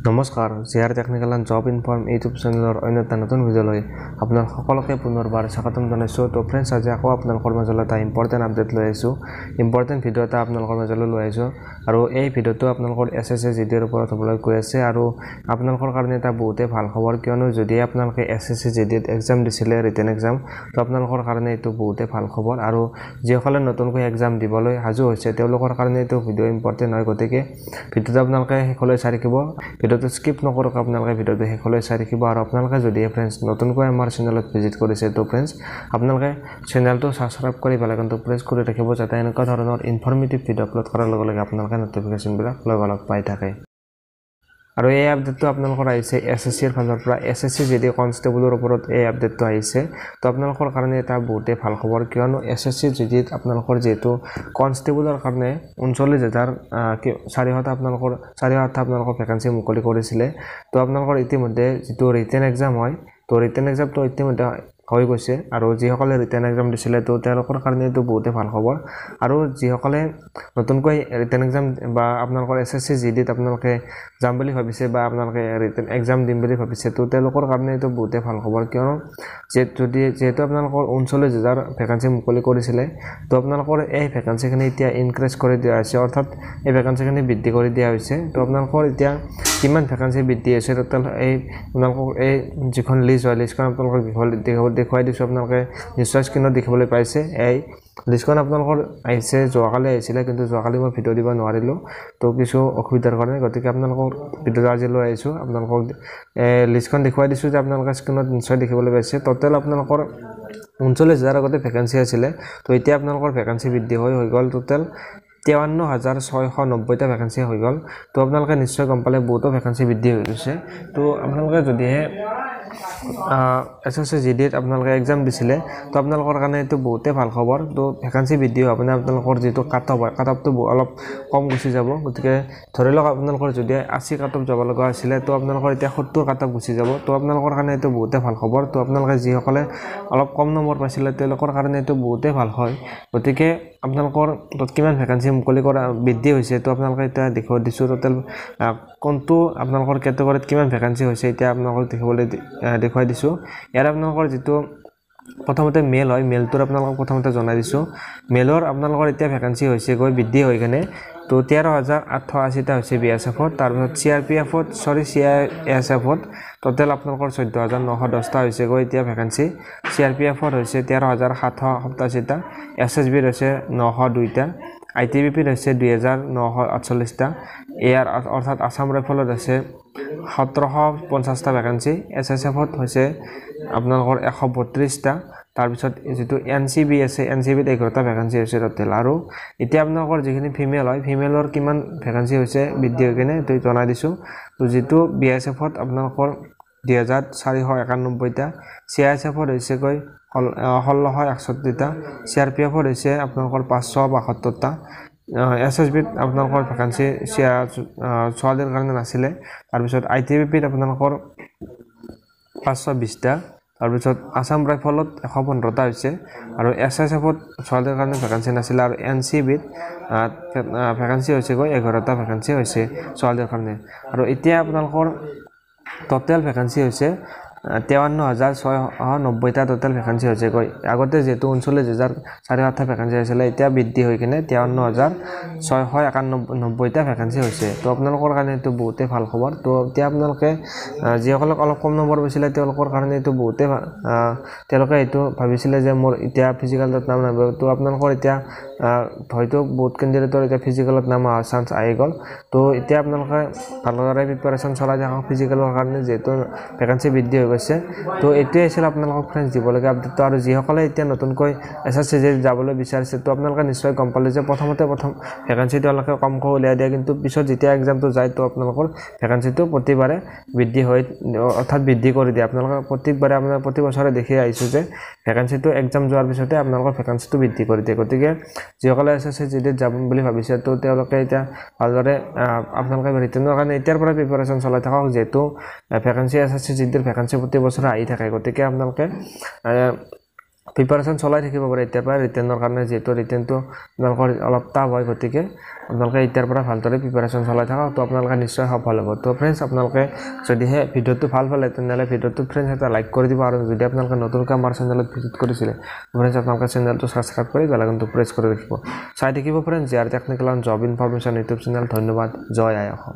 নমস্কাৰ GR technical and job inform YouTube চেনেলৰ অন্য এটা নতুন ভিডিঅ'লৈ আপোনাৰ সকলোকে পুনৰবাৰ স্বাগতম জনাইছোঁ। তো ফ্ৰেণ্ডছ, আজি আকৌ আপোনালোকৰ মাজলৈ এটা ইম্পৰ্টেণ্ট আপডেট লৈ আহিছোঁ। ইম্পৰ্টেণ্ট ভিডিঅ' এটা আপোনালোকৰ মাজলৈ লৈ আহিছোঁ আৰু এই ভিডিঅ'টো আপোনালোকৰ SSC GDৰ ওপৰত হ'বলৈ গৈ আছে আৰু আপোনালোকৰ কাৰণে এটা বহুতেই ভাল খবৰ, কিয়নো যদি আপোনালোকে SSC GDত এক্সাম দিছিলে, ৰিটেন এক্সাম, তো আপোনালোকৰ কাৰণে এইটো বহুতেই ভাল খবৰ। আৰু যিসকলে নতুনকৈ এক্সাম দিবলৈ সাজু হৈছে তেওঁলোকৰ কাৰণে এইটো ভিডিঅ' ইম্পৰ্টেণ্ট হয়। গতিকে ভিডিঅ'টো আপোনালোকে শেষলৈ চাই থাকিব, ভিডিঅ'টো স্কিপ নকৰক, আপোনালোকে ভিডিঅ'টো শেষলৈ চাই থাকিব। আৰু আপোনালোকে যদি ফ্ৰেণ্ডছ নতুনকৈ আমাৰ চেনেলত ভিজিট কৰিছে তো ফ্ৰেণ্ডছ আপোনালোকে চেনেলটো ছাবস্ক্ৰাইব কৰি বেলাইকনটো প্ৰেছ কৰি ৰাখিব, যাতে এনেকুৱা ধৰণৰ ইনফৰ্মেটিভ ভিডিঅ' আপলোড কৰাৰ লগে লগে আপোনালোকে নটিফিকেশ্যনবিলাক লগালগ পাই থাকে। আৰু এই আপডেটটো আপোনালোকৰ আহিছে SSCৰ ফালৰ পৰা। SSC GD কনষ্টেবলৰ ওপৰত এই আপডেটটো আহিছে। তো আপোনালোকৰ কাৰণে এটা বহুতেই ভাল খবৰ, কিয়নো SSC GDত আপোনালোকৰ যিহেতু কনষ্টেবলৰ কাৰণে 39,400 আপোনালোকৰ ভেকেঞ্চি মুকলি কৰিছিলে। তো আপোনালোকৰ ইতিমধ্যে যিটো ৰিটেন এক্সাম হয়, তো ৰিটেন এক্সামটো ইতিমধ্যে হৈ গৈছে আৰু যিসকলে ৰিটেন এক্সাম দিছিলে তো তেওঁলোকৰ কাৰণে এইটো বহুতেই ভাল খবৰ। আৰু যিসকলে নতুনকৈ ৰিটেন এক্সাম বা আপোনালোকৰ SSC GDত আপোনালোকে যাম বুলি ভাবিছে বা আপোনালোকে ৰিটেন এক্সাম দিম বুলি ভাবিছে তো তেওঁলোকৰ কাৰণে এইটো বহুতেই ভাল খবৰ, কিয়নো যিহেতু আপোনালোকৰ 39,000 ভেকেঞ্চি মুকলি কৰিছিলে, তো আপোনালোকৰ এই ভেকেঞ্চিখিনি এতিয়া ইনক্ৰিজ কৰি দিয়া হৈছে, অৰ্থাৎ এই ভেকেঞ্চিখিনি বৃদ্ধি কৰি দিয়া হৈছে। তো আপোনালোকৰ এতিয়া কিমান ভেকেঞ্চি বৃদ্ধি হৈছে টোটেল আপোনালোকক এই যিখন লিষ্ট হয়, লিষ্টখন আপোনালোকক দেখুৱাই দিছোঁ। আপোনালোকে নিশ্চয় স্ক্ৰীণত দেখিবলৈ পাইছে। এই লিষ্টখন আপোনালোকৰ আহিছে, যোৱাকালি আহিছিলে, কিন্তু যোৱাকালি মই ভিডিঅ' দিব নোৱাৰিলোঁ তো কিছু অসুবিধাৰ কাৰণে। গতিকে আপোনালোকক ভিডিঅ'টো আজি লৈ আহিছোঁ, আপোনালোকক লিষ্টখন দেখুৱাই দিছোঁ যে আপোনালোকে স্ক্ৰীণত নিশ্চয় দেখিবলৈ পাইছে। টোটেল আপোনালোকৰ 39,000 আগতে ভেকেঞ্চি আছিলে, তো এতিয়া আপোনালোকৰ ভেকেঞ্চি বৃদ্ধি হৈ গ'ল টোটেল 53,690টা ভেকেঞ্চি হৈ গ'ল। তো আপোনালোকে নিশ্চয় গম পালে বহুতো ভেকেঞ্চি বৃদ্ধি হৈ গৈছে। তো আপোনালোকে যদিহে SSC GDত আপোনালোকে এক্সাম দিছিলে তো আপোনালোকৰ কাৰণে এইটো বহুতেই ভাল খবৰ। তো ভেকেঞ্চি বৃদ্ধি হোৱা মানে আপোনালোকৰ যিটো কাট অফ হয়, কাট অফটো অলপ কম গুচি যাব। গতিকে ধৰি লওক আপোনালোকৰ যদি 80 কাট অফ যাব লগা আছিলে তো আপোনালোকৰ এতিয়া 70 কাট অফ গুচি যাব। তো আপোনালোকৰ কাৰণে এইটো বহুতেই ভাল খবৰ। তো আপোনালোকে যিসকলে অলপ কম নম্বৰ পাইছিলে তেওঁলোকৰ কাৰণে এইটো বহুতেই ভাল হয়। গতিকে আপোনালোকৰ কিমান ভেকেঞ্চি মুকলি কৰা বৃদ্ধি হৈছে তো আপোনালোকে এতিয়া দেখুৱাই দিছোঁ। টোটেল কোনটো আপোনালোকৰ কেটেগৰীত কিমান ভেকেঞ্চি হৈছে এতিয়া আপোনালোকক দেখুৱাই দিছোঁ। ইয়াৰ আপোনালোকৰ যিটো প্ৰথমতে মেল হয়, মেলটোৰ আপোনালোকক প্ৰথমতে জনাই দিছোঁ। মেলৰ আপোনালোকৰ এতিয়া ভেকেঞ্চি হৈছে গৈ বৃদ্ধি হৈ কেনে তো 13,880টা হৈছে BSFত। তাৰপিছত CSFত টোটেল আপোনালোকৰ 14,910টা হৈছে গৈ এতিয়া ভেকেঞ্চি। CRPFত হৈছে 13,787টা, SSBত হৈছে 902টা, ITBPত হৈছে 2,948টা, এয়াৰ অৰ্থাৎ আছাম ৰাইফলত হৈছে 1,750টা ভেকেঞ্চি, SSFত হৈছে আপোনালোকৰ 132টা, তাৰপিছত যিটো NCB আছে NCBত 11টা ভেকেঞ্চি হৈছে টোটেল। আৰু এতিয়া আপোনালোকৰ যিখিনি ফিমেল হয়, ফিমেলৰ কিমান ভেকেঞ্চি হৈছে বৃদ্ধি হৈ কিনে এইটো জনাই দিছোঁ। তো যিটো BSFত আপোনালোকৰ 2,491টা, CISFত হৈছে গৈ 1,661টা, CRPFত হৈছে আপোনালোকৰ 572টা, SSBত আপোনালোকৰ ভেকেঞ্চি ছোৱালীৰ কাৰণে নাছিলে। তাৰপিছত ITBPত আপোনালোকৰ 520টা, তাৰপিছত আছাম ৰাইফলত 115টা হৈছে, আৰু SSFত ছোৱালীৰ কাৰণে ভেকেঞ্চি নাছিলে, আৰু NCBত ভেকেঞ্চি হৈছে গৈ 11টা ভেকেঞ্চি হৈছে ছোৱালীৰ কাৰণে। আৰু এতিয়া আপোনালোকৰ টোটেল ভেকেঞ্চি হৈছে 53,690টা টোটেল ভেকেঞ্চি হৈছে গৈ। আগতে যিহেতু 39,408 ভেকেঞ্চি হৈছিলে, এতিয়া বৃদ্ধি হৈ কিনে 53,691টা ভেকেঞ্চি হৈছে। তো আপোনালোকৰ কাৰণে এইটো বহুতেই ভাল খবৰ। তো এতিয়া আপোনালোকে যিসকলে অলপ কম নম্বৰ পাইছিলে তেওঁলোকৰ কাৰণে এইটো বহুতেই তেওঁলোকে এইটো ভাবিছিলে যে মোৰ এতিয়া ফিজিকেলত নাম নাহিব। তো আপোনালোকৰ এতিয়া হয়তো বহুত কেণ্ডিডেটৰ এতিয়া ফিজিকেলত নাম অহাৰ চান্স আহি গ'ল। তো এতিয়া আপোনালোকে ভালদৰে প্ৰিপাৰেশ্যন চলাই থাকক ফিজিকেলৰ কাৰণে, যিহেতু ভেকেঞ্চি বৃদ্ধি হৈ গৈছে। তো এইটোৱে আছিল আপোনালোকক ফ্ৰেণ্ডছ দিবলগীয়া আপডেটটো। আৰু যিসকলে এতিয়া নতুনকৈ SSC GDত যাবলৈ বিচাৰিছে তো আপোনালোকে নিশ্চয় গম পালে যে প্ৰথম ভেকেঞ্চি তেওঁলোকে কমকৈ উলিয়াই দিয়ে, কিন্তু পিছত যেতিয়া এক্সামটো যায় তো আপোনালোকৰ ভেকেঞ্চিটো প্ৰতিবাৰে বৃদ্ধি হৈ অৰ্থাৎ বৃদ্ধি কৰি দিয়ে। আপোনালোকে প্ৰতি বছৰে দেখি আহিছোঁ যে ভেকেঞ্চিটো এক্সাম যোৱাৰ পিছতে আপোনালোকৰ ভেকেঞ্চিটো বৃদ্ধি কৰি দিয়ে। গতিকে যিসকলে SSC GDত যাম বুলি ভাবিছে তো তেওঁলোকে এতিয়া ভালদৰে আপোনালোকে ৰিটেনৰ কাৰণে এতিয়াৰ পৰা প্ৰিপাৰেশ্যন চলাই থাকক, যিহেতু ভেকেঞ্চি SSC GDৰ ভেকেঞ্চি প্ৰতি বছৰে আহি থাকে। গতিকে আপোনালোকে প্ৰিপাৰেশ্যন চলাই থাকিব পাৰে এতিয়াৰ পৰা ৰিটেনৰ কাৰণে যেহেতু ৰিটেনটো আপোনালোকৰ অলপ টাফ হয় গতিকে আপোনালোকে এতিয়াৰ পৰা ভালদৰে প্ৰিপাৰেশ্যন চলাই থাকক তো আপোনালোকে নিশ্চয় সফল হ'ব তো ফ্ৰেণ্ডছ আপোনালোকে যদিহে ভিডিঅ'টো ভাল পালে তেনেহ'লে ভিডিঅ'টো ফ্ৰেণ্ডছ এটা লাইক কৰি দিব আৰু যদি আপোনালোকে নতুনকৈ আমাৰ চেনেলত ভিজিট কৰিছিলে ফ্ৰেণ্ডছ আপোনালোকে চেনেলটো ছাবস্ক্ৰাইব কৰি বেল আইকনটো প্ৰেছ কৰি ৰাখিব চাই থাকিব friends year technical and job information YouTube channel ধন্যবাদ জয় আই অসম